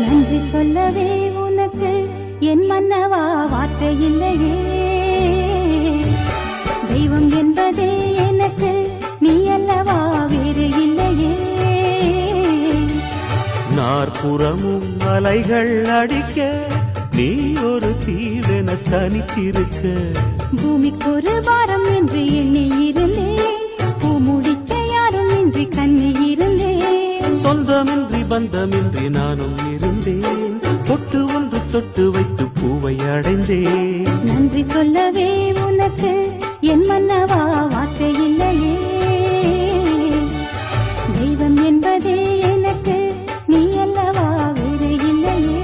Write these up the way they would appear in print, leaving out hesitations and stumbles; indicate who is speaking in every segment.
Speaker 1: நன்றி சொல்லவே உனக்கு என் மன்னவா வார்த்தை இல்லையே. தெய்வம் என்பதே எனக்கு நீ அல்லவா வேறு இல்லையே.
Speaker 2: நாற்புறமும் அலைகள் அடிக்க நீ ஒரு தீவென தனித்திருக்க.
Speaker 1: பூமிக்கு ஒரு பாரம் என்று எண்ணி இருந்தேன், பூ முடிக்க யாரும் இன்றி கண்ணி இருந்தேன்.
Speaker 2: சொந்தமின்றி பந்தமின்றி நானும் இருந்தேன், தொட்டு ஒன்று தொட்டு வைத்து பூவை அடைந்தேன்.
Speaker 1: நன்றி சொல்லவே உனக்கு என் மன்னவா வார்த்தை இல்லையே. தெய்வம் என்பதே எனக்கு நீ அல்லவா வேறு இல்லையே.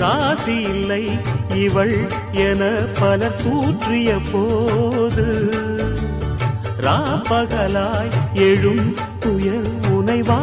Speaker 2: ராசி இல்லை இவள் என பல தூற்றிய போது, ராப்பகலாய் எழும் புயல் உனைவா